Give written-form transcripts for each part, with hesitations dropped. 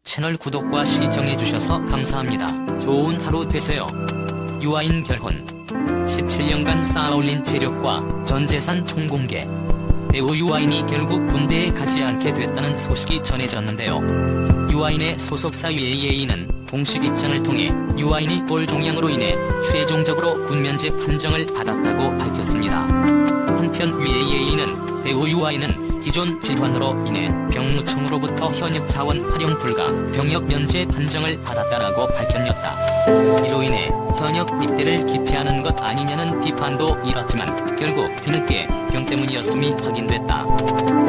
채널 구독과 시청해주셔서 감사합니다. 좋은 하루 되세요. 유아인 결혼. 17년간 쌓아올린 재력과 전재산 총공개. 배우 유아인이 결국 군대에 가지 않게 됐다는 소식이 전해졌는데요. 유아인의 소속사 UAA는 공식 입장을 통해 유아인이 골종양으로 인해 최종적으로 군면제 판정을 받았다고 밝혔습니다. 한편 UAA는 배우 유아인은 기존 질환으로 인해 병무청으로부터 현역 자원 활용 불가 병역 면제 판정을 받았다라고 밝혔다. 이로 인해 현역 입대를 기피하는 것 아니냐는 비판도 일었지만 결국 뒤늦게 병 때문이었음이 확인됐다.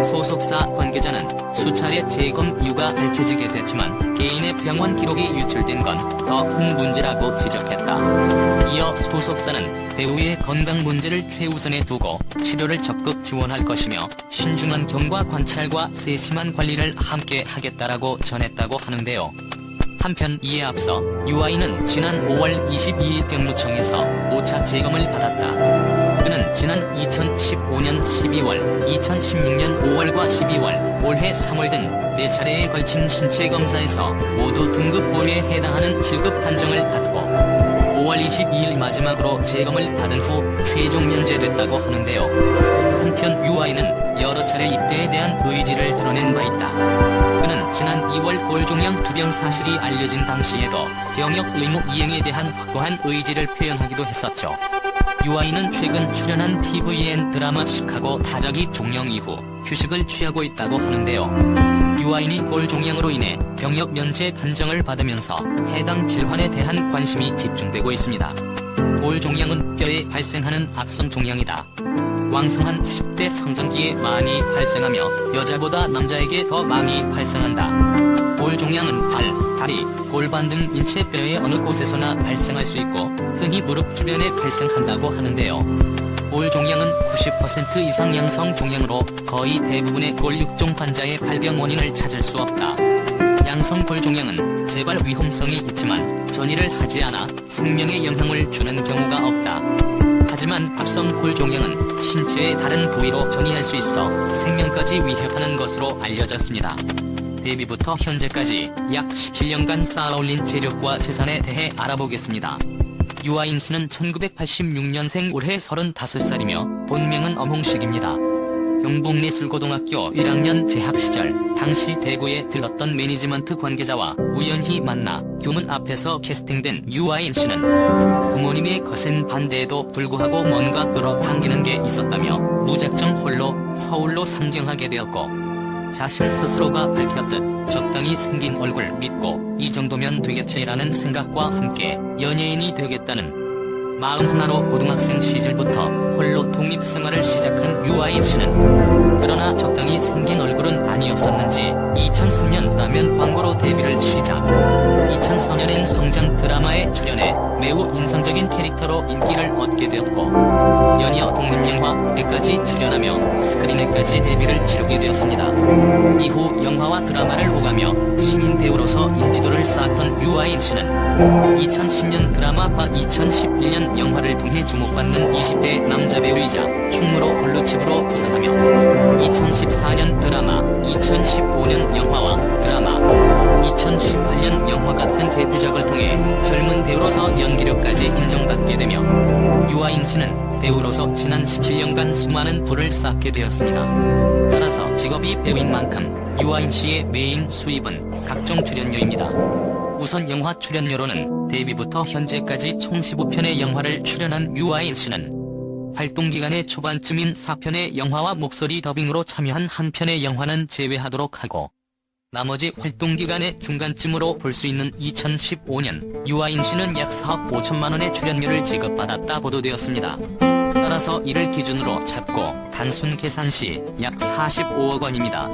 소속사 관계자는 수차례 재검 이유가 밝혀지게 됐지만 개인의 병원 기록이 유출된 건 더 큰 문제라고 지적했다. 이어 소속사는 배우의 건강 문제를 최우선에 두고 치료를 적극 지원할 것이며 신중한 경과 관찰과 세심한 관리를 함께 하겠다라고 전했다고 하는데요. 한편 이에 앞서 유아인은 지난 5월 22일 병무청에서 5차 재검을 받았다. 그는 지난 2015년 12월, 2016년 5월과 12월, 올해 3월 등 4차례에 걸친 신체검사에서 모두 등급 5에 해당하는 7급 판정을 받고 5월 22일 마지막으로 재검을 받은 후 최종 면제됐다고 하는데요. 한편 유아인은 여러 차례 입대에 대한 의지를 드러낸 바 있다. 그는 지난 2월 골종양 투병 사실이 알려진 당시에도 병역 의무 이행에 대한 확고한 의지를 표현하기도 했었죠. 유아인은 최근 출연한 TVN 드라마 시카고 타자기 종영 이후 휴식을 취하고 있다고 하는데요. 유아인이 골종양으로 인해 병역 면제 판정을 받으면서 해당 질환에 대한 관심이 집중되고 있습니다. 골종양은 뼈에 발생하는 악성 종양이다. 왕성한 10대 성장기에 많이 발생하며 여자보다 남자에게 더 많이 발생한다. 골종양은 발, 다리, 골반 등 인체 뼈의 어느 곳에서나 발생할 수 있고 흔히 무릎 주변에 발생한다고 하는데요. 골종양은 90% 이상 양성 종양으로 거의 대부분의 골육종 환자의 발병 원인을 찾을 수 없다. 양성 골종양은 재발 위험성이 있지만 전이를 하지 않아 생명에 영향을 주는 경우가 없다. 하지만 합성 골종양은 신체의 다른 부위로 전이할 수 있어 생명까지 위협하는 것으로 알려졌습니다. 데뷔부터 현재까지 약 17년간 쌓아올린 재력과 재산에 대해 알아보겠습니다. 유아인 씨는 1986년생 올해 35살이며 본명은 엄홍식입니다. 경북예술고등학교 1학년 재학 시절 당시 대구에 들렀던 매니지먼트 관계자와 우연히 만나 교문 앞에서 캐스팅된 유아인 씨는 부모님의 거센 반대에도 불구하고 뭔가 끌어당기는 게 있었다며 무작정 홀로 서울로 상경하게 되었고 자신 스스로가 밝혔듯 적당히 생긴 얼굴 믿고 이 정도면 되겠지라는 생각과 함께 연예인이 되겠다는 마음 하나로 고등학생 시절부터 홀로 독립생활을 시작한 유아인 씨는 그러나 적당히 생긴 얼굴은 아니었었는지 2003년 라면 광고로 데뷔를 시작. 2004년엔 성장 드라마에 출연해 매우 인상적인 캐릭터로 인기를 얻게 되었고 연이어 독립영화에까지 출연하며 스크린에까지 데뷔를 치르게 되었습니다. 이후 영화와 드라마를 오가며 신인 배우로서 인지도를 쌓았던 유아인 씨는 2010년 드라마와 2011년 영화를 통해 주목받는 20대 남자 배우이자 충무로 블루칩으로 부상하며 2014년 드라마, 2015년 영화와 드라마, 2018년 영화 같은 대표작을 통해 젊은 배우로서 연기력까지 인정받게 되며 유아인 씨는 배우로서 지난 17년간 수많은 부를 쌓게 되었습니다. 따라서 직업이 배우인 만큼 유아인 씨의 메인 수입은 각종 출연료입니다. 우선 영화 출연료로는 데뷔부터 현재까지 총 15편의 영화를 출연한 유아인 씨는 활동기간의 초반쯤인 4편의 영화와 목소리 더빙으로 참여한 한 편의 영화는 제외하도록 하고 나머지 활동기간의 중간쯤으로 볼 수 있는 2015년 유아인 씨는 약 4억 5천만 원의 출연료를 지급받았다 보도되었습니다. 따라서 이를 기준으로 잡고 단순 계산 시 약 45억 원입니다.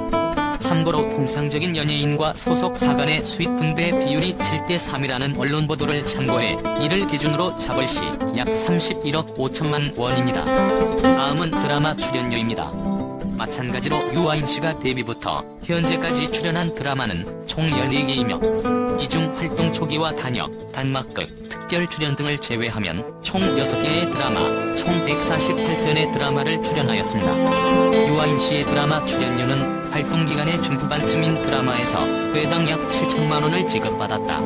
참고로 통상적인 연예인과 소속사 간의 수익 분배 비율이 7대3이라는 언론 보도를 참고해 이를 기준으로 잡을 시 약 31억 5천만 원입니다. 다음은 드라마 출연료입니다. 마찬가지로 유아인 씨가 데뷔부터 현재까지 출연한 드라마는 총 14개이며 이중 활동 초기와 단역, 단막극, 특별 출연 등을 제외하면 총 6개의 드라마, 총 148편의 드라마를 출연하였습니다. 유아인 씨의 드라마 출연료는 활동 기간의 중후반쯤인 드라마에서 회당 약 7천만 원을 지급받았다.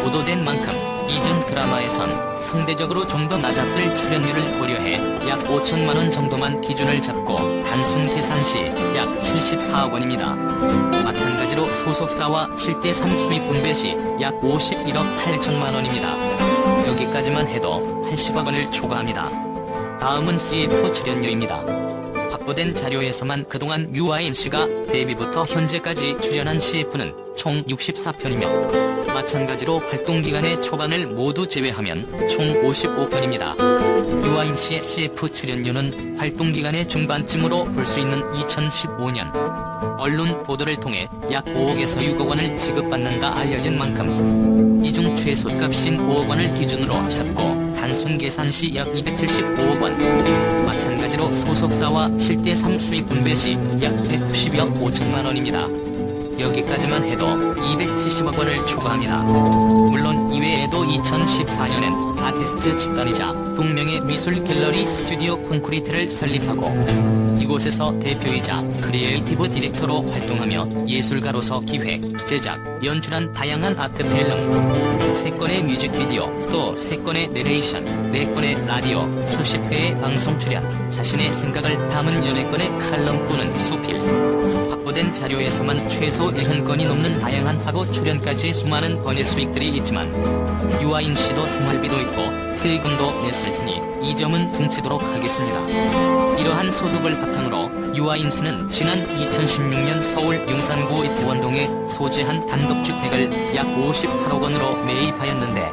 보도된 만큼 이전 드라마에선 상대적으로 좀 더 낮았을 출연료를 고려해 약 5천만 원 정도만 기준을 잡고 단순 계산 시 약 74억 원입니다. 마찬가지로 소속사와 7대3 수익 분배 시 약 51억 8천만 원입니다. 여기까지만 해도 80억 원을 초과합니다. 다음은 CF 출연료입니다. 확보된 자료에서만 그동안 유아인 씨가 데뷔부터 현재까지 출연한 CF는 총 64편이며 마찬가지로 활동기간의 초반을 모두 제외하면 총 55편입니다. 유아인 씨의 CF 출연료는 활동기간의 중반쯤으로 볼 수 있는 2015년 언론 보도를 통해 약 5억에서 6억 원을 지급받는다 알려진 만큼 이중 최소값인 5억 원을 기준으로 잡고 단순 계산 시 약 275억 원, 마찬가지로 소속사와 7대3 수익 분배 시 약 192억 5천만 원입니다. 여기까지만 해도 270억 원을 초과합니다. 물론 이외에도 2014년엔 아티스트 집단이자 동명의 미술 갤러리 스튜디오 콘크리트를 설립하고 이곳에서 대표이자 크리에이티브 디렉터로 활동하며 예술가로서 기획, 제작, 연출한 다양한 아트 필름, 3건의 뮤직비디오, 또 3건의 내레이션, 4건의 라디오, 수십 회의 방송 출연, 자신의 생각을 담은 연예권의 칼럼 또는 수필, 확보된 자료에서만 최소 70건이 넘는 다양한 화보 출연까지 수많은 번의 수익들이 있지만 유아인 씨도 생활비도 있고 세금도 냈을 테니 이 점은 퉁치도록 하겠습니다. 이러한 소득을 바탕으로 유아인 씨는 지난 2016년 서울 용산구 이태원동에 소재한 단독주택을 약 58억 원으로 매입하였는데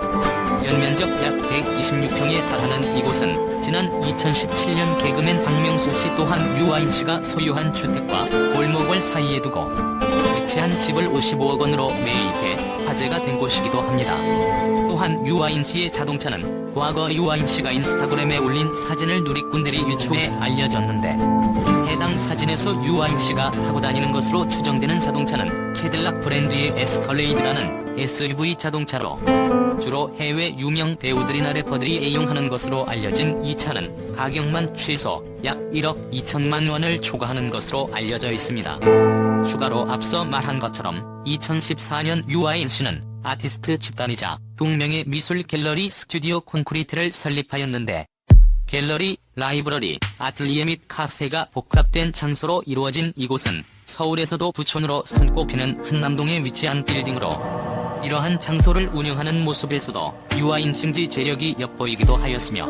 연면적 약 126평에 달하는 이곳은 지난 2017년 개그맨 박명수 씨 또한 유아인 씨가 소유한 주택과 골목을 사이에 두고 위치한 집을 55억 원으로 매입해 화제가 된 곳이기도 합니다. 또한 유아인 씨의 자동차는 과거 유아인 씨가 인스타그램에 올린 사진을 누리꾼들이 유추해 알려졌는데 해당 사진에서 유아인 씨가 타고 다니는 것으로 추정되는 자동차는 캐딜락 브랜드의 에스컬레이드라는 SUV 자동차로 주로 해외 유명 배우들이나 래퍼들이 애용하는 것으로 알려진 이 차는 가격만 최소 약 1억 2천만 원을 초과하는 것으로 알려져 있습니다. 추가로 앞서 말한 것처럼 2014년 유아인 씨는 아티스트 집단이자 동명의 미술 갤러리 스튜디오 콘크리트를 설립하였는데 갤러리, 라이브러리, 아틀리에 및 카페가 복합된 장소로 이루어진 이곳은 서울에서도 부촌으로 손꼽히는 한남동에 위치한 빌딩으로 이러한 장소를 운영하는 모습에서도 유아인 승지 재력이 엿보이기도 하였으며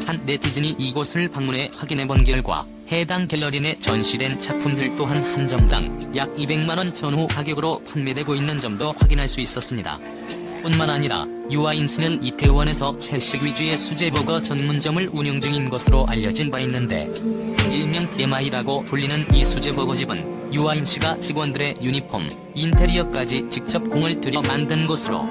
한 네티즌이 이곳을 방문해 확인해본 결과 해당 갤러리 내 전시된 작품들 또한 한 점당 약 200만원 전후 가격으로 판매되고 있는 점도 확인할 수 있었습니다. 뿐만 아니라 유아인 씨는 이태원에서 채식 위주의 수제버거 전문점을 운영 중인 것으로 알려진 바 있는데 일명 TMI라고 불리는 이 수제버거집은 유아인 씨가 직원들의 유니폼, 인테리어까지 직접 공을 들여 만든 곳으로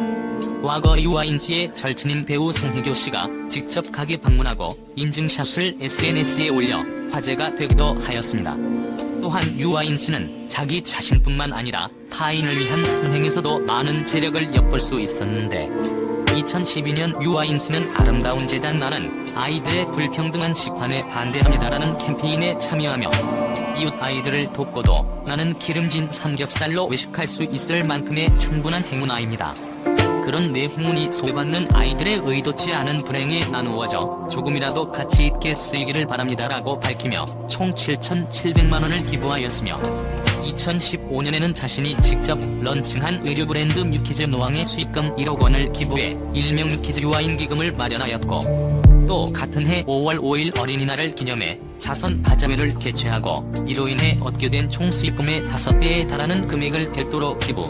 과거 유아인 씨의 절친인 배우 송혜교 씨가 직접 가게 방문하고 인증샷을 SNS에 올려 화제가 되기도 하였습니다. 또한 유아인 씨는 자기 자신뿐만 아니라 타인을 위한 선행에서도 많은 재력을 엿볼 수 있었는데 2012년 유아인 씨는 아름다운 재단 나는 아이들의 불평등한 식판에 반대합니다라는 캠페인에 참여하며 이웃 아이들을 돕고도 나는 기름진 삼겹살로 외식할 수 있을 만큼의 충분한 행운아입니다. 그런 내 행운이 소외받는 아이들의 의도치 않은 불행에 나누어져 조금이라도 가치 있게 쓰이기를 바랍니다라고 밝히며 총 7,700만 원을 기부하였으며 2015년에는 자신이 직접 런칭한 의류 브랜드 뮤키즈 노왕의 수익금 1억 원을 기부해 일명 뮤키즈 유아인 기금을 마련하였고 또 같은 해 5월 5일 어린이날을 기념해 자선 바자회를 개최하고 이로 인해 얻게 된 총 수익금의 5배에 달하는 금액을 별도로 기부.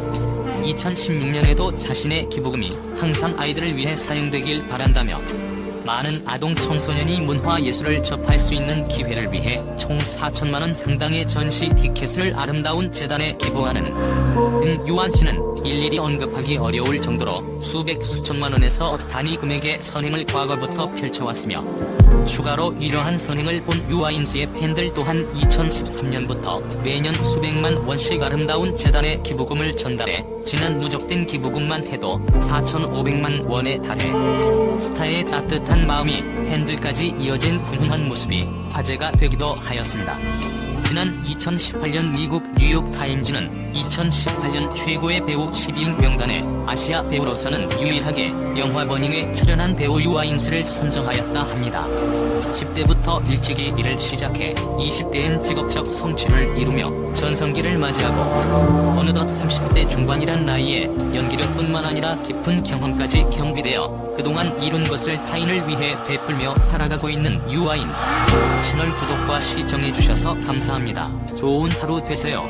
2016년에도 자신의 기부금이 항상 아이들을 위해 사용되길 바란다며 많은 아동 청소년이 문화예술을 접할 수 있는 기회를 위해 총 4천만 원 상당의 전시 티켓을 아름다운 재단에 기부하는 등 유아인 씨는 일일이 언급하기 어려울 정도로 수백 수천만 원에서 단위 금액의 선행을 과거부터 펼쳐왔으며 추가로 이러한 선행을 본 유아인스의 팬들 또한 2013년부터 매년 수백만 원씩 아름다운 재단에 기부금을 전달해 지난 누적된 기부금만 해도 4,500만 원에 달해 스타의 따뜻한 마음이 팬들까지 이어진 훈훈한 모습이 화제가 되기도 하였습니다. 지난 2018년 미국 뉴욕타임즈는 2018년 최고의 배우 12인 명단에 아시아 배우로서는 유일하게 영화 버닝에 출연한 배우 유아인스를 선정하였다 합니다. 10대부터 일찍이 일을 시작해 20대엔 직업적 성취를 이루며 전성기를 맞이하고 어느덧 30대 중반이란 나이에 연기력뿐만 아니라 깊은 경험까지 경비되어 그동안 이룬 것을 타인을 위해 베풀며 살아가고 있는 유아인. 채널 구독과 시청해주셔서 감사합니다. 좋은 하루 되세요.